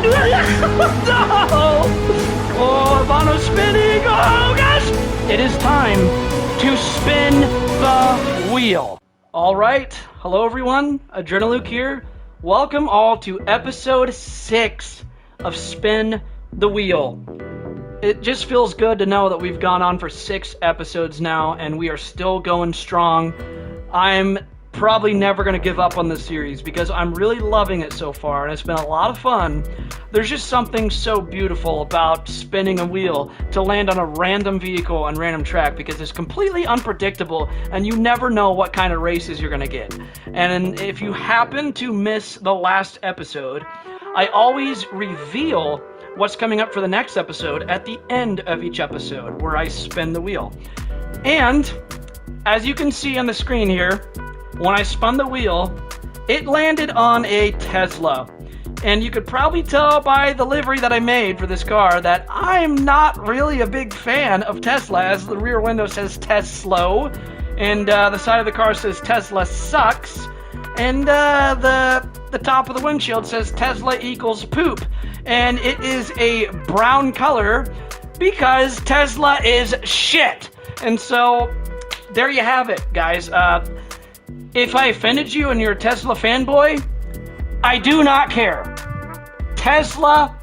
No! Oh, Bono spinning! Oh gosh! It is time to spin the wheel. All right, hello everyone. AdrenaLuke here. Welcome all to episode 6 of Spin the Wheel. It just feels good to know that we've gone on for 6 episodes now, and we are still going strong. I'm probably never going to give up on this series because I'm really loving it so far, and it's been a lot of fun. There's just something so beautiful about spinning a wheel to land on a random vehicle on random track because it's completely unpredictable and you never know what kind of races you're going to get. And if you happen to miss the last episode, I always reveal what's coming up for the next episode at the end of each episode where I spin the wheel. And as you can see on the screen here, when I spun the wheel, it landed on a Tesla. And you could probably tell by the livery that I made for this car that I'm not really a big fan of Tesla, as the rear window says Tesla, and the side of the car says Tesla sucks, and the top of the windshield says Tesla equals poop. And it is a brown color because Tesla is shit. And so there you have it, guys. If I offended you and you're a Tesla fanboy, I do not care. Tesla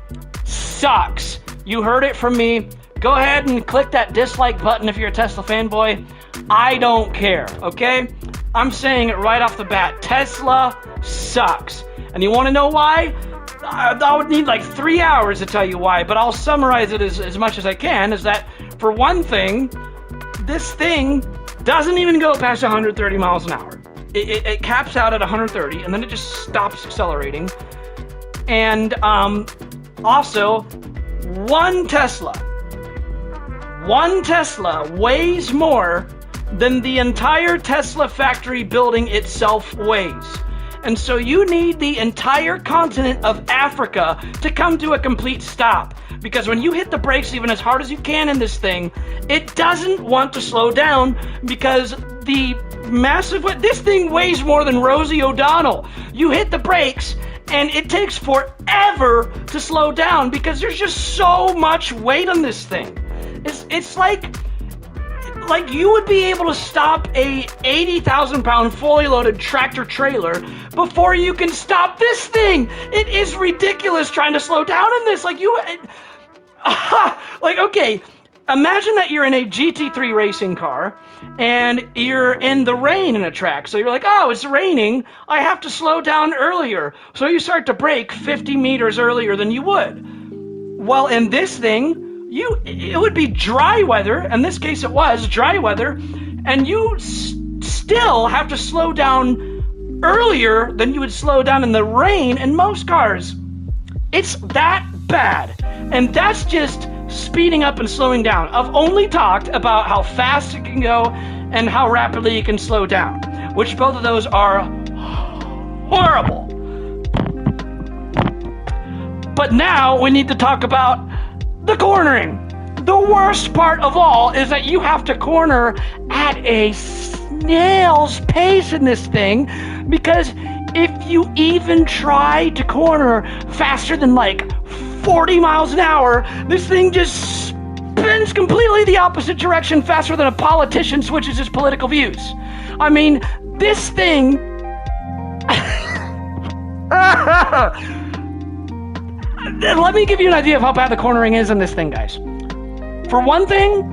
sucks. You heard it from me. Go ahead and click that dislike button if you're a Tesla fanboy. I don't care, okay? I'm saying it right off the bat. Tesla sucks. And you want to know why? I would need like 3 hours to tell you why, but I'll summarize it as much as I can, is that, for one thing, this thing doesn't even go past 130 miles an hour. It caps out at 130, and then it just stops accelerating. And also, one Tesla weighs more than the entire Tesla factory building itself weighs. And so you need the entire continent of Africa to come to a complete stop. Because when you hit the brakes even as hard as you can in this thing, it doesn't want to slow down because this thing weighs more than Rosie O'Donnell. You hit the brakes and it takes forever to slow down because there's just so much weight on this thing. It's like you would be able to stop a 80,000 pound fully loaded tractor trailer before you can stop this thing. It is ridiculous trying to slow down in this. Okay, imagine that you're in a GT3 racing car and you're in the rain in a track. So you're like, oh, it's raining. I have to slow down earlier. So you start to brake 50 meters earlier than you would. Well, in this thing, it would be dry weather. In this case, it was dry weather. And you still have to slow down earlier than you would slow down in the rain in most cars. It's that bad. And that's just speeding up and slowing down. I've only talked about how fast it can go and how rapidly it can slow down, which both of those are horrible. But now we need to talk about the cornering. The worst part of all is that you have to corner at a snail's pace in this thing, because if you even try to corner faster than like 40 miles an hour, this thing just spins completely the opposite direction faster than a politician switches his political views. I mean, this thing... Let me give you an idea of how bad the cornering is in this thing, guys. For one thing,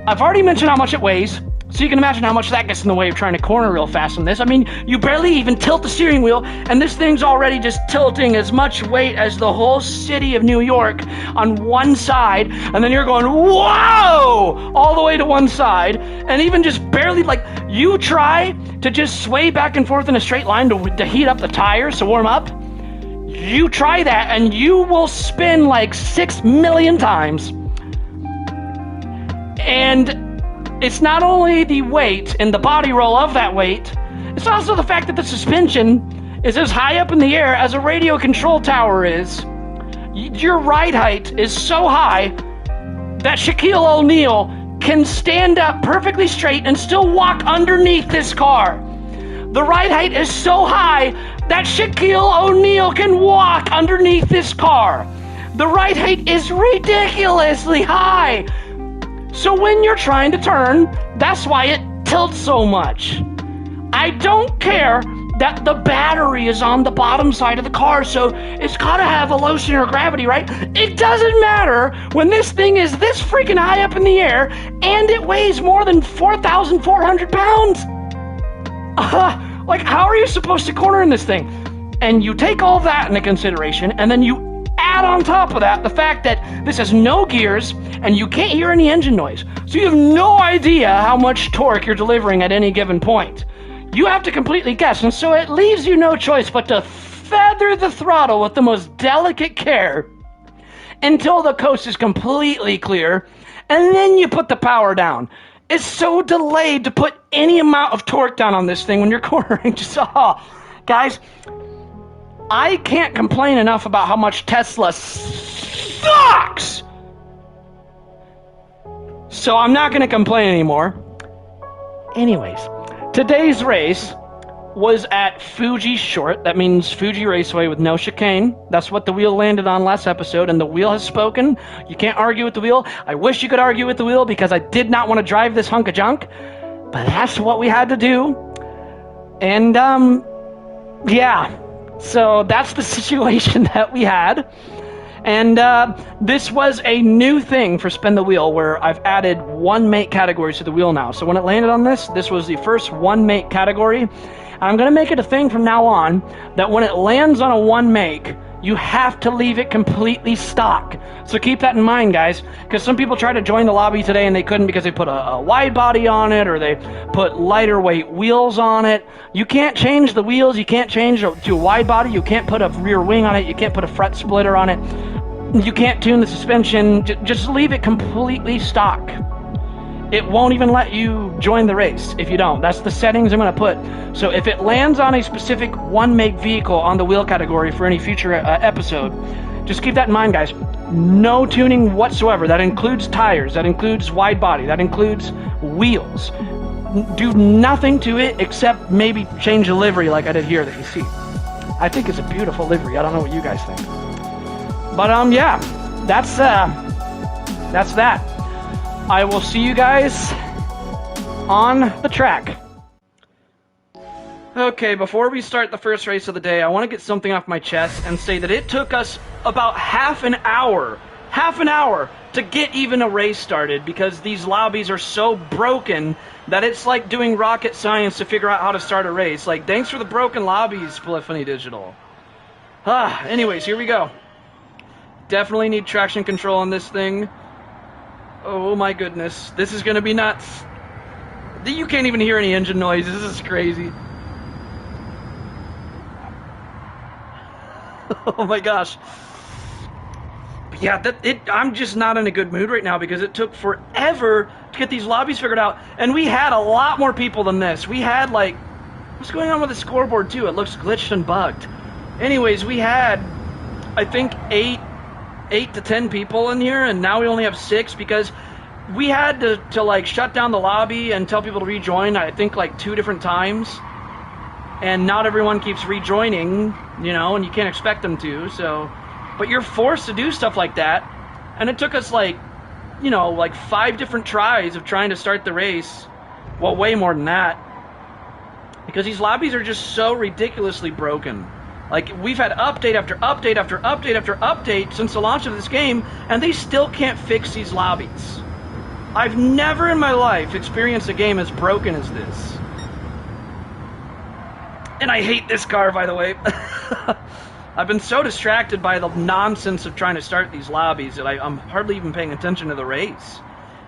I've already mentioned how much it weighs, so you can imagine how much that gets in the way of trying to corner real fast on this. I mean, you barely even tilt the steering wheel, and this thing's already just tilting as much weight as the whole city of New York on one side, and then you're going, whoa, all the way to one side, and even just barely, you try to just sway back and forth in a straight line to heat up the tires, to warm up. You try that, and you will spin like 6 million times. And it's not only the weight and the body roll of that weight, it's also the fact that the suspension is as high up in the air as a radio control tower is. Your ride height is so high that Shaquille O'Neal can stand up perfectly straight and still walk underneath this car. The ride height is so high that Shaquille O'Neal can walk underneath this car. The ride height is ridiculously high. So when you're trying to turn, that's why it tilts so much. I don't care that the battery is on the bottom side of the car, so it's gotta have a low center of gravity, right? It doesn't matter when this thing is this freaking high up in the air and it weighs more than 4,400 pounds. Like, how are you supposed to corner in this thing? And you take all that into consideration, and then you add on top of that the fact that this has no gears and you can't hear any engine noise. So you have no idea how much torque you're delivering at any given point. You have to completely guess, and so it leaves you no choice but to feather the throttle with the most delicate care until the coast is completely clear, and then you put the power down. It's so delayed to put any amount of torque down on this thing when you're cornering. Guys, I can't complain enough about how much Tesla sucks! So I'm not going to complain anymore. Anyways, today's race was at Fuji Short. That means Fuji Raceway with no chicane. That's what the wheel landed on last episode, and the wheel has spoken. You can't argue with the wheel. I wish you could argue with the wheel because I did not want to drive this hunk of junk, but that's what we had to do. And, yeah. So that's the situation that we had. And this was a new thing for Spin the Wheel, where I've added one make categories to the wheel now. So when it landed on this was the first one make category. I'm going to make it a thing from now on that when it lands on a one make, you have to leave it completely stock. So keep that in mind, guys, because some people tried to join the lobby today and they couldn't because they put a wide body on it or they put lighter weight wheels on it. You can't change the wheels. You can't change to a wide body. You can't put a rear wing on it. You can't put a front splitter on it. You can't tune the suspension. Just leave it completely stock. It won't even let you join the race if you don't. That's the settings I'm going to put. So if it lands on a specific one make vehicle on the wheel category for any future episode, just keep that in mind, guys. No tuning whatsoever. That includes tires. That includes wide body. That includes wheels. Do nothing to it except maybe change the livery like I did here that you see. I think it's a beautiful livery. I don't know what you guys think. But yeah, that's that. I will see you guys on the track. Okay, before we start the first race of the day, I want to get something off my chest and say that it took us about half an hour to get even a race started because these lobbies are so broken that it's like doing rocket science to figure out how to start a race. Like, thanks for the broken lobbies, Polyphony Digital. Anyways, here we go. Definitely need traction control on this thing. Oh my goodness, this is gonna be nuts. You can't even hear any engine noise. This is crazy. Oh my gosh. But yeah, I'm just not in a good mood right now because it took forever to get these lobbies figured out, and we had a lot more people than this. We had, like, what's going on with the scoreboard too? It looks glitched and bugged. Anyways, we had, I think, 8 to 10 people in here, and now we only have 6 because we had to like shut down the lobby and tell people to rejoin, I think, like 2 different times, and not everyone keeps rejoining, you know, and you can't expect them to. So, but you're forced to do stuff like that, and it took us like, you know, like 5 different tries of trying to start the race. Well, way more than that, because these lobbies are just so ridiculously broken. Like, we've had update after update after update after update since the launch of this game, and they still can't fix these lobbies. I've never in my life experienced a game as broken as this. And I hate this car, by the way. I've been so distracted by the nonsense of trying to start these lobbies that I'm hardly even paying attention to the race.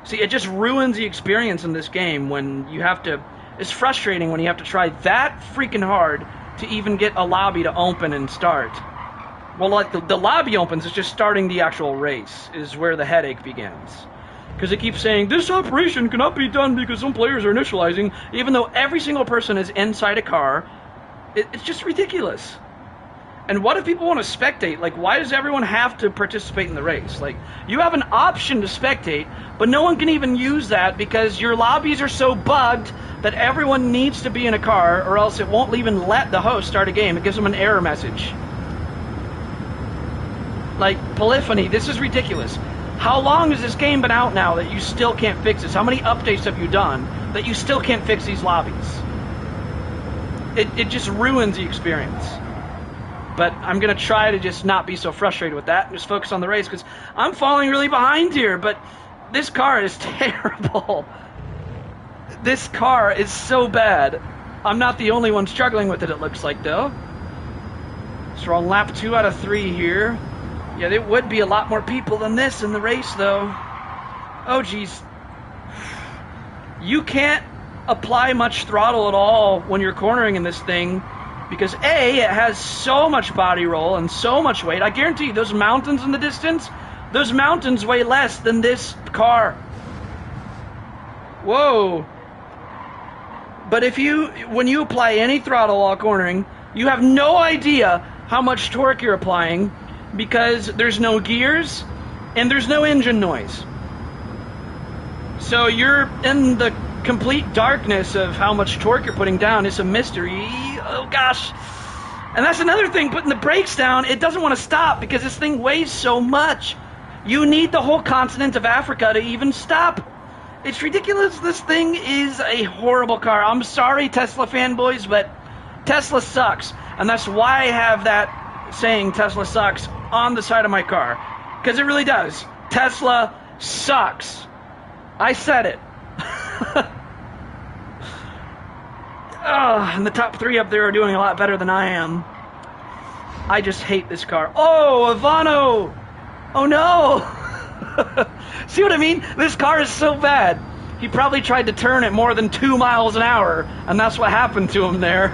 See, it just ruins the experience in this game when you have to... It's frustrating when you have to try that freaking hard to even get a lobby to open and start. Well, like, the lobby opens, it's just starting the actual race is where the headache begins. Because it keeps saying, this operation cannot be done because some players are initializing, even though every single person is inside a car. It's just ridiculous. And what if people want to spectate? Like, why does everyone have to participate in the race? Like, you have an option to spectate, but no one can even use that because your lobbies are so bugged that everyone needs to be in a car, or else it won't even let the host start a game. It gives them an error message. Like, Polyphony, this is ridiculous. How long has this game been out now that you still can't fix this? How many updates have you done that you still can't fix these lobbies? It just ruins the experience. But I'm going to try to just not be so frustrated with that and just focus on the race, because I'm falling really behind here, but this car is terrible. This car is so bad. I'm not the only one struggling with it looks like, though. So we're on lap 2 out of 3 here. Yeah, there would be a lot more people than this in the race, though. Oh, geez. You can't apply much throttle at all when you're cornering in this thing because, A, it has so much body roll and so much weight. I guarantee you, those mountains in the distance, those mountains weigh less than this car. Whoa. But when you apply any throttle while cornering, you have no idea how much torque you're applying, because there's no gears and there's no engine noise. So you're in the complete darkness of how much torque you're putting down. It's a mystery. Oh gosh. And that's another thing, putting the brakes down, it doesn't want to stop because this thing weighs so much. You need the whole continent of Africa to even stop. It's ridiculous. This thing is a horrible car. I'm sorry, Tesla fanboys, but Tesla sucks. And that's why I have that saying, Tesla sucks, on the side of my car, because it really does. Tesla sucks. I said it. And the top 3 up there are doing a lot better than I am. I just hate this car. Oh, Ivano! Oh no! See what I mean? This car is so bad. He probably tried to turn at more than 2 miles an hour, and that's what happened to him there.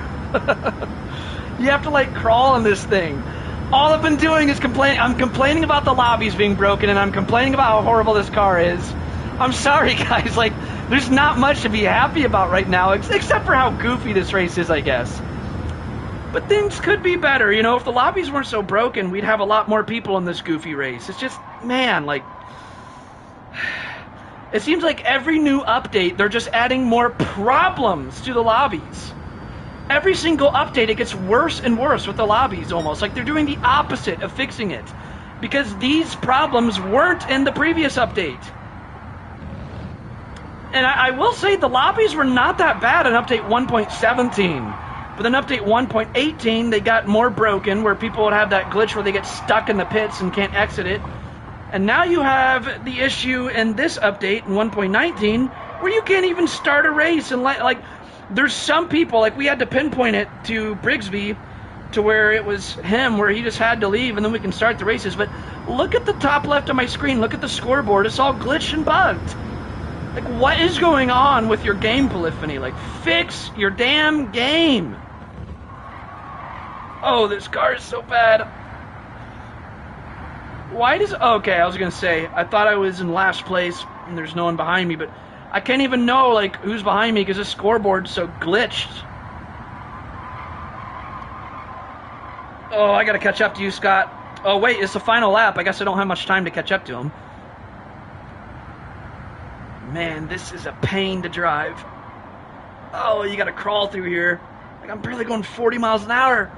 You have to like crawl on this thing. All I've been doing is complaining. I'm complaining about the lobbies being broken, and I'm complaining about how horrible this car is. I'm sorry, guys. Like, there's not much to be happy about right now, except for how goofy this race is, I guess. But things could be better. You know, if the lobbies weren't so broken, we'd have a lot more people in this goofy race. It's just, man, like, it seems like every new update, they're just adding more problems to the lobbies. Every single update, it gets worse and worse with the lobbies almost. Like they're doing the opposite of fixing it. Because these problems weren't in the previous update. And I will say the lobbies were not that bad in update 1.17. But then update 1.18, they got more broken, where people would have that glitch where they get stuck in the pits and can't exit it. And now you have the issue in this update in 1.19, where you can't even start a race and like... There's some people, like we had to pinpoint it to Brigsby to where it was him, where he just had to leave and then we can start the races. But look at the top left of my screen. Look at the scoreboard. It's all glitched and bugged. Like, what is going on with your game, Polyphony? Like, fix your damn game. Oh, this car is so bad. Why does... Okay, I was going to say, I thought I was in last place and there's no one behind me, but... I can't even know, like, who's behind me because this scoreboard's so glitched. Oh, I gotta catch up to you, Scott. Oh, wait, it's the final lap. I guess I don't have much time to catch up to him. Man, this is a pain to drive. Oh, you gotta crawl through here. Like, I'm barely going 40 miles an hour.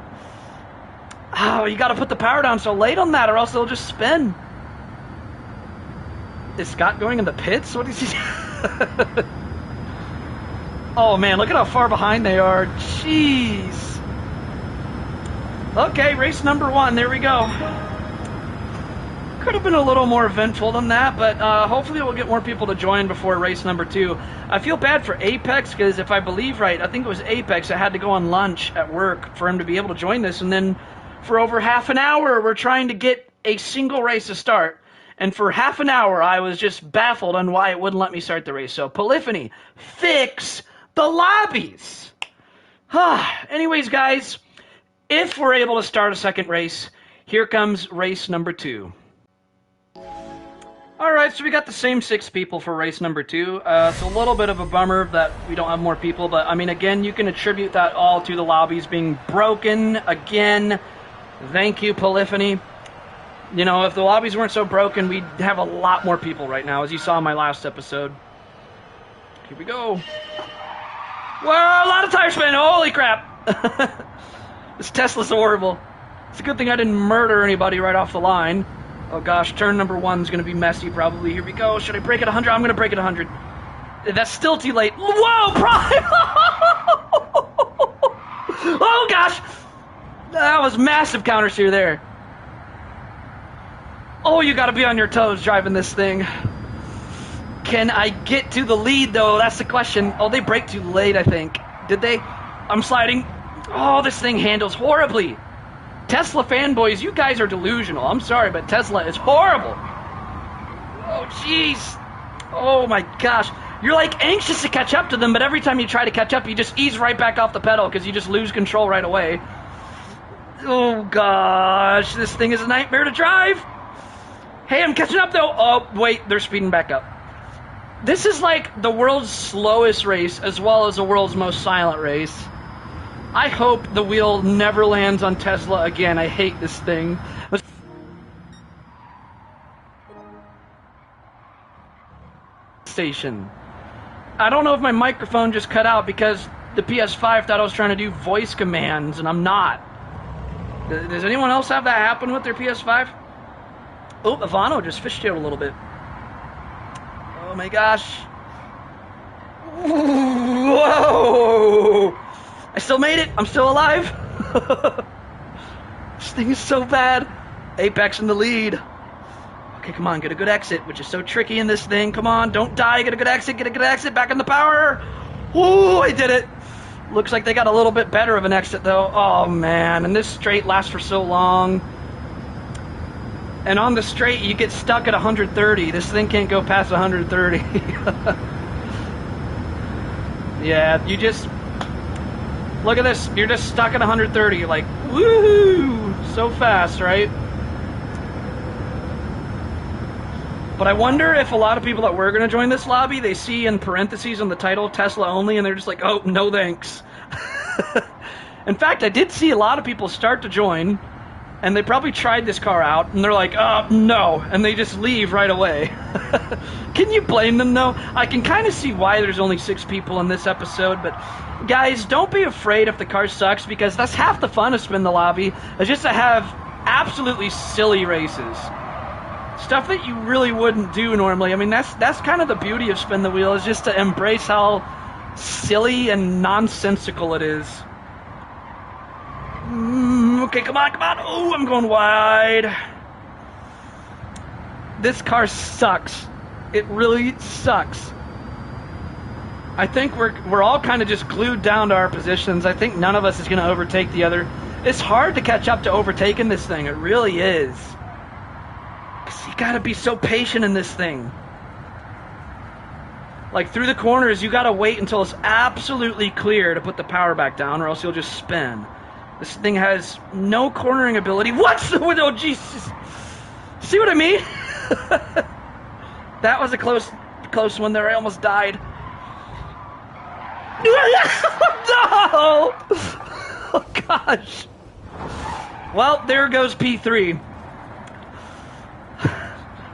Oh, you gotta put the power down so late on that or else it'll just spin. Is Scott going in the pits? What is he... Oh man, look at how far behind they are. Jeez. Okay, race number 1. There we go. Could have been a little more eventful than that, but hopefully we'll get more people to join before race number 2. I feel bad for Apex, because if I believe right, I think it was Apex that had to go on lunch at work for him to be able to join this, and then for over half an hour we're trying to get a single race to start. And for half an hour, I was just baffled on why it wouldn't let me start the race. So, Polyphony, fix the lobbies. Anyways, guys, if we're able to start a second race, here comes race number 2. All right, so we got the same 6 people for race number 2. It's a little bit of a bummer that we don't have more people, but I mean, again, you can attribute that all to the lobbies being broken again. Thank you, Polyphony. You know, if the lobbies weren't so broken, we'd have a lot more people right now, as you saw in my last episode. Here we go. Whoa, a lot of tire spin. Holy crap. This Tesla's horrible. It's a good thing I didn't murder anybody right off the line. Oh gosh, turn number 1 is going to be messy probably. Here we go. Should I break it 100? I'm going to break it 100. That's still too late. Whoa, Prime! Oh gosh! That was massive countersteer there. Oh, you got to be on your toes driving this thing. Can I get to the lead, though? That's the question. Oh, they braked too late, I think. Did they? I'm sliding. Oh, this thing handles horribly. Tesla fanboys, you guys are delusional. I'm sorry, but Tesla is horrible. Oh, jeez. Oh, my gosh. You're, like, anxious to catch up to them, but every time you try to catch up, you just ease right back off the pedal because you just lose control right away. Oh, gosh. This thing is a nightmare to drive. Hey, I'm catching up, though. Oh, wait. They're speeding back up. This is like the world's slowest race as well as the world's most silent race. I hope the wheel never lands on Tesla again. I hate this thing. Station. I don't know if my microphone just cut out because the PS5 thought I was trying to do voice commands and I'm not. Does anyone else have that happen with their PS5? Oh, Ivano just fishtailed a little bit. Oh my gosh. Whoa! I still made it. I'm still alive. This thing is so bad. Apex in the lead. Okay, come on. Get a good exit, which is so tricky in this thing. Come on. Don't die. Get a good exit. Get a good exit. Back in the power. Woo! I did it. Looks like they got a little bit better of an exit, though. Oh, man. And this straight lasts for so long. And on the straight, you get stuck at 130. This thing can't go past 130. Yeah, you just... Look at this. You're just stuck at 130. You're like, woohoo! So fast, right? But I wonder if a lot of people that were going to join this lobby, they see in parentheses on the title, Tesla only, and they're just like, oh, no thanks. In fact, I did see a lot of people start to join, and they probably tried this car out, and they're like, no, and they just leave right away. Can you blame them, though? I can kind of see why there's only 6 people in this episode, but guys, don't be afraid if the car sucks, because that's half the fun of Spin the Lobby, is just to have absolutely silly races. Stuff that you really wouldn't do normally. I mean, that's kind of the beauty of Spin the Wheel, is just to embrace how silly and nonsensical it is. Okay, come on, come on. Oh, I'm going wide. This car sucks. It really sucks. I think we're all kind of just glued down to our positions. I think none of us is going to overtake the other. It's hard to catch up to overtaking this thing. It really is. Because you got to be so patient in this thing. Like, through the corners, you got to wait until it's absolutely clear to put the power back down, or else you'll just spin. This thing has no cornering ability. What's the... Oh, Jesus. See what I mean? That was a close one there. I almost died. No! Oh, gosh. Well, there goes P3.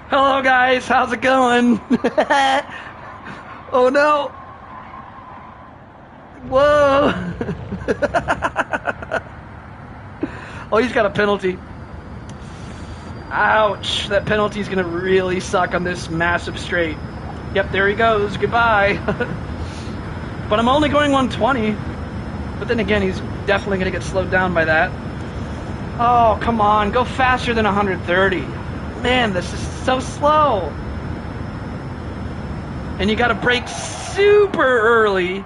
Hello, guys. How's it going? Oh, no. Whoa. Oh, he's got a penalty. Ouch. That penalty is going to really suck on this massive straight. Yep, there he goes. Goodbye. But I'm only going 120. But then again, he's definitely going to get slowed down by that. Oh, come on. Go faster than 130. Man, this is so slow. And you got to brake super early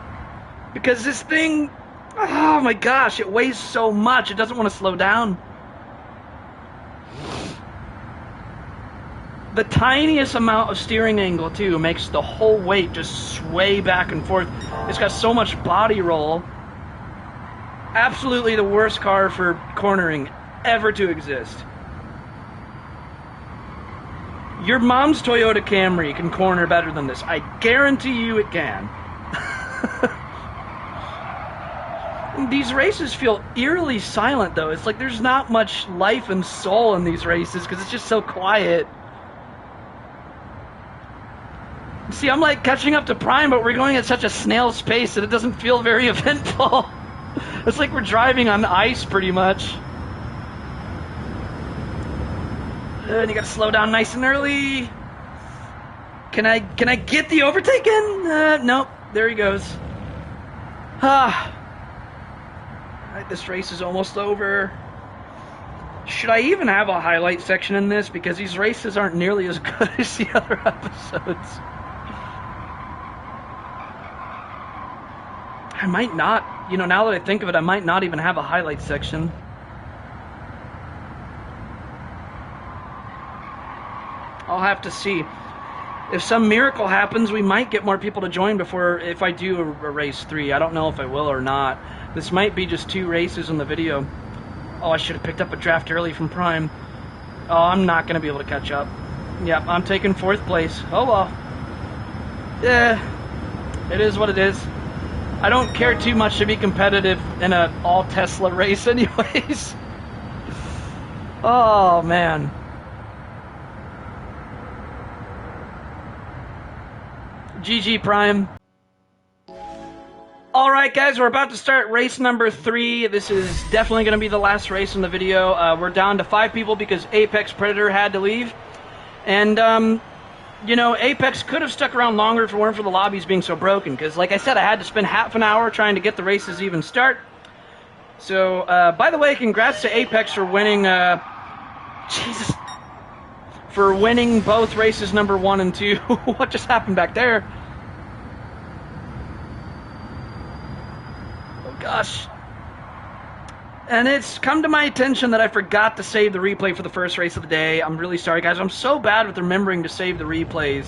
because this thing, oh my gosh, it weighs so much. It doesn't want to slow down. The tiniest amount of steering angle, too, makes the whole weight just sway back and forth. It's got so much body roll. Absolutely the worst car for cornering ever to exist. Your mom's Toyota Camry can corner better than this. I guarantee you it can. These races feel eerily silent, though. It's like there's not much life and soul in these races because it's just so quiet. See, I'm like catching up to Prime, but we're going at such a snail's pace that it doesn't feel very eventful. It's like we're driving on ice, pretty much. And you gotta slow down nice and early. Can I get the overtake in? Nope. There he goes. Alright, this race is almost over. Should I even have a highlight section in this? Because these races aren't nearly as good as the other episodes. I might not. You know, now that I think of it, I might not even have a highlight section. I'll have to see. If some miracle happens, we might get more people to join before, if I do a race 3. I don't know if I will or not. This might be just 2 races in the video. Oh, I should have picked up a draft early from Prime. Oh, I'm not going to be able to catch up. Yep, I'm taking 4th place. Oh well. Yeah, it is what it is. I don't care too much to be competitive in an all-Tesla race anyways. Oh, man. GG Prime. Alright guys, we're about to start race number 3. This is definitely going to be the last race in the video. We're down to 5 people because Apex Predator had to leave. And, you know, Apex could have stuck around longer if it weren't for the lobbies being so broken. Because, like I said, I had to spend half an hour trying to get the races even start. So, by the way, congrats to Apex for winning, Jesus. For winning both races number 1 and 2. What just happened back there? Oh gosh. And it's come to my attention that I forgot to save the replay for the first race of the day. I'm really sorry guys, I'm so bad with remembering to save the replays.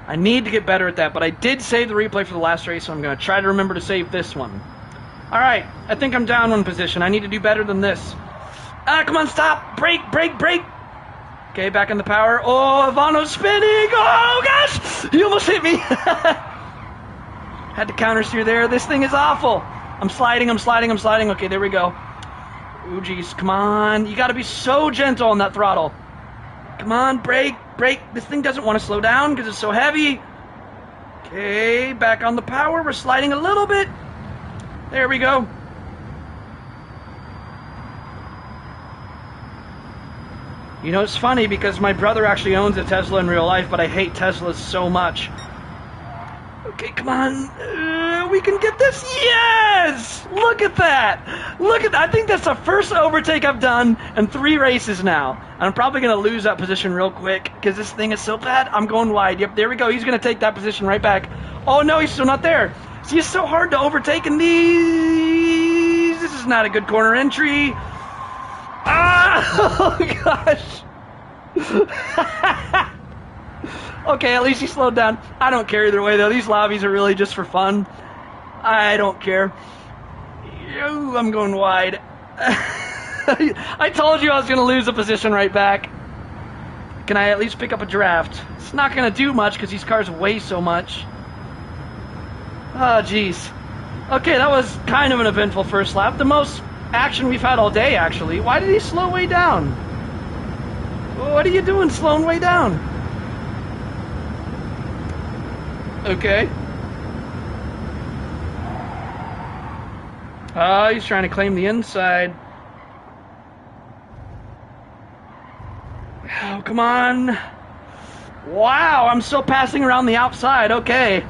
I need to get better at that, but I did save the replay for the last race, so I'm going to try to remember to save this one. Alright, I think I'm down 1 position. I need to do better than this. Ah, come on, stop! Brake, brake, brake! Okay, back in the power. Oh, Ivano's spinning! Oh, gosh! He almost hit me! Had to counter steer there. This thing is awful. I'm sliding, I'm sliding, I'm sliding. Okay, there we go. Ooh, geez, come on. You gotta be so gentle on that throttle. Come on, brake, brake. This thing doesn't want to slow down because it's so heavy. Okay, back on the power. We're sliding a little bit. There we go. You know, it's funny because my brother actually owns a Tesla in real life, but I hate Teslas so much. Okay, come on. We can get this. Yes! Look at that. Look at that. I think that's the first overtake I've done in 3 races now. And I'm probably going to lose that position real quick because this thing is so bad. I'm going wide. Yep, there we go. He's going to take that position right back. Oh, no, he's still not there. See, it's so hard to overtake in these. This is not a good corner entry. Ah! Oh, gosh. Okay, at least he slowed down. I don't care either way, though. These lobbies are really just for fun. I don't care. Ooh, I'm going wide. I told you I was going to lose a position right back. Can I at least pick up a draft? It's not going to do much because these cars weigh so much. Oh, jeez. Okay, that was kind of an eventful first lap. The most action we've had all day, actually. Why did he slow way down? What are you doing slowing way down? Okay. Oh, he's trying to claim the inside. Oh, come on. Wow, I'm still passing around the outside. Okay.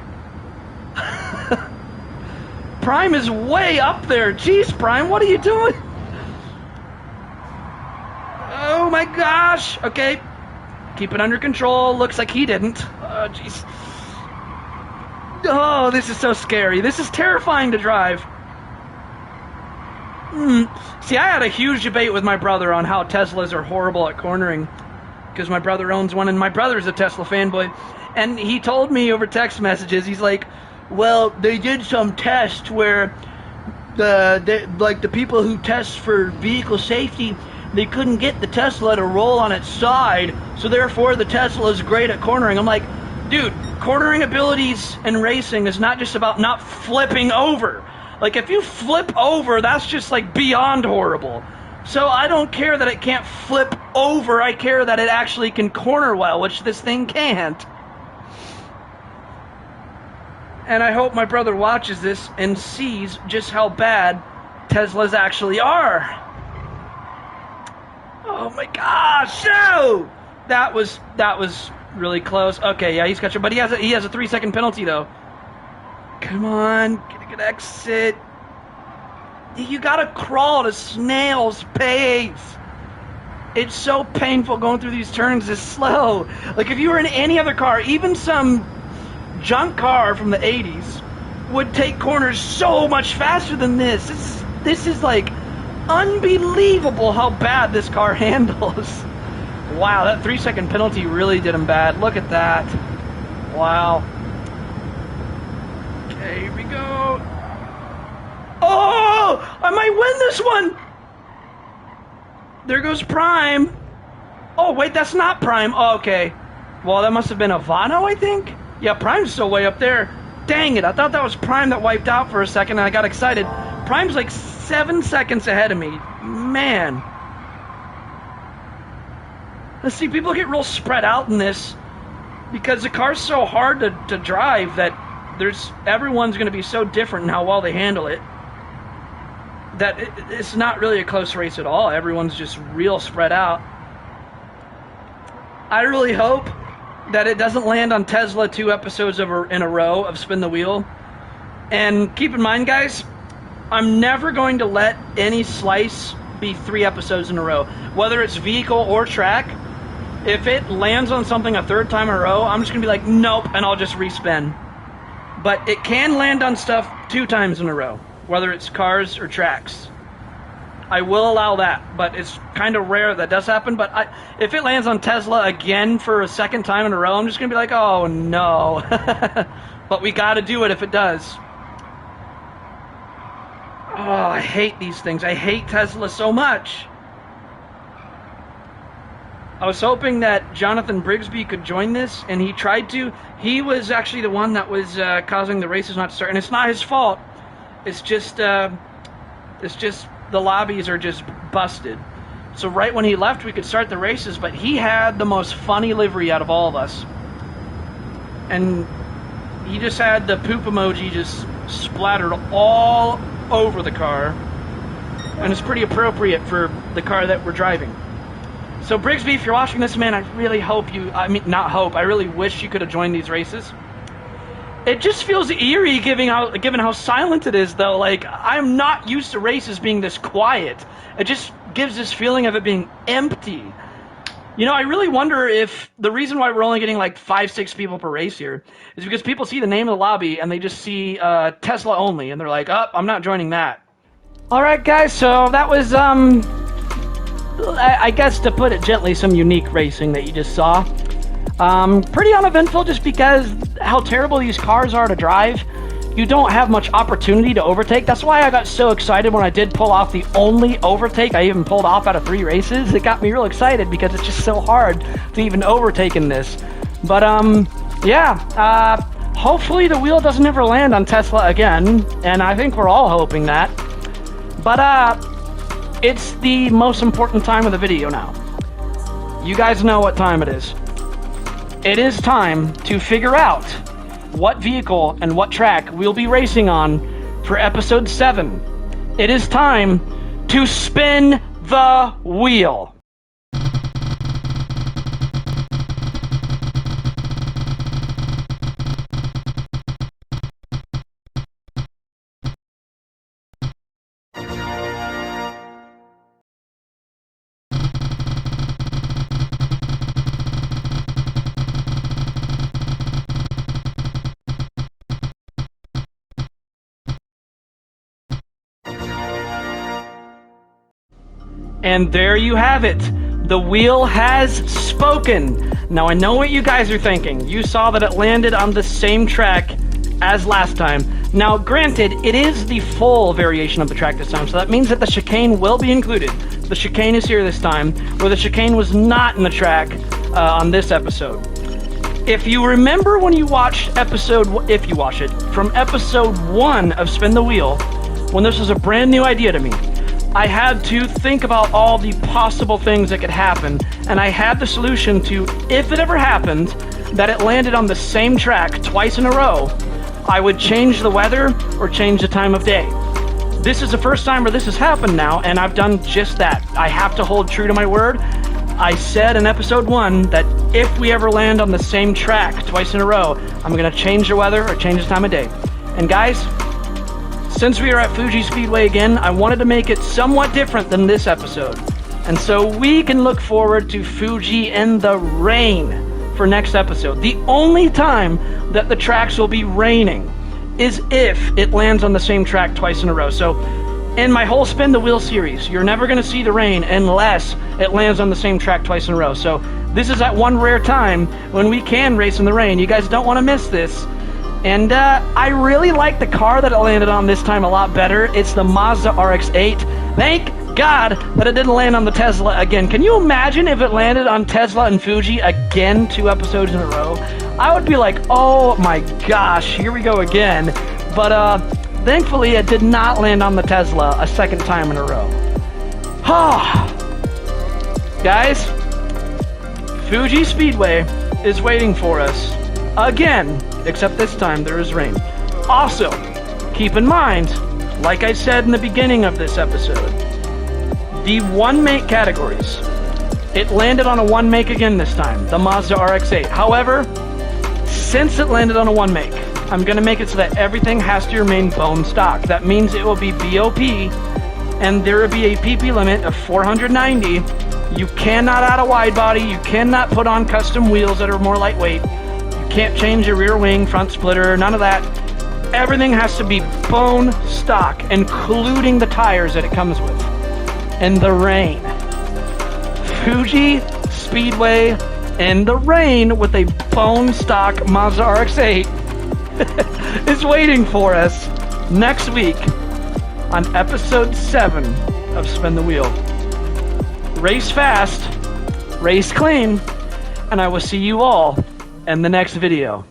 Prime is way up there. Jeez, Prime, what are you doing? Oh my gosh. Okay. Keep it under control. Looks like he didn't. Oh, jeez. Oh, this is so scary. This is terrifying to drive. See, I had a huge debate with my brother on how Teslas are horrible at cornering. Because my brother owns one, and my brother's a Tesla fanboy. And he told me over text messages, he's like, well, they did some tests where the people who test for vehicle safety, they couldn't get the Tesla to roll on its side, so therefore the Tesla is great at cornering. I'm like, dude, cornering abilities in racing is not just about not flipping over. Like, if you flip over, that's just, like, beyond horrible. So I don't care that it can't flip over. I care that it actually can corner well, which this thing can't. And I hope my brother watches this and sees just how bad Teslas actually are. Oh my gosh, no! That was really close. Okay, yeah, he's got you, but he has a 3-second penalty though. Come on, get a good exit. You gotta crawl at a snail's pace. It's so painful going through these turns this slow. Like, if you were in any other car, even some junk car from the 80s, would take corners so much faster than this. This is like unbelievable how bad this car handles. Wow, that 3-second penalty really did him bad. Look at that. Wow. Okay, here we go. Oh, I might win this one. There goes Prime. Oh, wait, that's not Prime. Oh, okay. Well, that must have been Ivano, I think. Yeah, Prime's still way up there. Dang it, I thought that was Prime that wiped out for a second, and I got excited. Prime's like 7 seconds ahead of me. Man. Let's see, people get real spread out in this because the car's so hard to drive that everyone's going to be so different in how well they handle it that it's not really a close race at all. Everyone's just real spread out. I really hope that it doesn't land on Tesla 2 episodes in a row of Spin the Wheel. And keep in mind, guys, I'm never going to let any slice be 3 episodes in a row. Whether it's vehicle or track, if it lands on something a 3rd time in a row, I'm just going to be like, nope, and I'll just respin. But it can land on stuff 2 times in a row, whether it's cars or tracks. I will allow that, but it's kind of rare that does happen. But if it lands on Tesla again for a 2nd time in a row, I'm just going to be like, oh, no. But we got to do it if it does. Oh, I hate these things. I hate Tesla so much. I was hoping that Jonathan Brigsby could join this, and he tried to. He was actually the one that was causing the races not to start, and it's not his fault. It's just the lobbies are just busted. So right when he left, we could start the races, but he had the most funny livery out of all of us. And he just had the poop emoji just splattered all over the car. And it's pretty appropriate for the car that we're driving. So Brigsby, if you're watching this, man, I really hope I really wish you could have joined these races. It just feels eerie given how silent it is, though. Like, I'm not used to races being this quiet. It just gives this feeling of it being empty. You know, I really wonder if the reason why we're only getting like 5-6 people per race here is because people see the name of the lobby and they just see Tesla only, and they're like, oh, I'm not joining that. All right, guys, so that was, I guess to put it gently, some unique racing that you just saw. Pretty uneventful just because how terrible these cars are to drive. You don't have much opportunity to overtake. That's why I got so excited when I did pull off the only overtake I even pulled off out of 3 races. It got me real excited because it's just so hard to even overtake in this. But, yeah, hopefully the wheel doesn't ever land on Tesla again, and I think we're all hoping that. But, it's the most important time of the video now. You guys know what time it is. It is time to figure out what vehicle and what track we'll be racing on for episode 7. It is time to spin the wheel. And there you have it. The wheel has spoken. Now I know what you guys are thinking. You saw that it landed on the same track as last time. Now granted, it is the full variation of the track this time, so that means that the chicane will be included. The chicane is here this time, where the chicane was not in the track on this episode. If you remember when you watched if you watch it, from episode 1 of Spin the Wheel, when this was a brand new idea to me. I had to think about all the possible things that could happen, and I had the solution to, if it ever happened, that it landed on the same track twice in a row, I would change the weather or change the time of day. This is the first time where this has happened now, and I've done just that. I have to hold true to my word. I said in episode 1 that if we ever land on the same track twice in a row, I'm going to change the weather or change the time of day. And guys, since we are at Fuji Speedway again, I wanted to make it somewhat different than this episode. And so we can look forward to Fuji in the rain for next episode. The only time that the tracks will be raining is if it lands on the same track twice in a row. So in my whole Spin the Wheel series, you're never going to see the rain unless it lands on the same track twice in a row. So this is that one rare time when we can race in the rain. You guys don't want to miss this. And I really like the car that it landed on this time a lot better. It's the Mazda RX-8. Thank God that it didn't land on the Tesla again. Can you imagine if it landed on Tesla and Fuji again 2 episodes in a row? I would be like, oh my gosh, here we go again. But thankfully it did not land on the Tesla a second time in a row. Guys, Fuji Speedway is waiting for us again. Except this time there is rain. Also, keep in mind, like I said in the beginning of this episode, the one make categories. It landed on a one make again this time, the Mazda RX-8. However, since it landed on a one make, I'm going to make it so that everything has to remain bone stock. That means it will be BOP, and there will be a PP limit of 490. You cannot add a wide body. You cannot put on custom wheels that are more lightweight. Can't change your rear wing, front splitter, none of that. Everything has to be bone stock, including the tires that it comes with. In the rain. Fuji Speedway in the rain with a bone stock Mazda RX-8 is waiting for us next week on episode 7 of Spin the Wheel. Race fast, race clean, and I will see you all in the next video.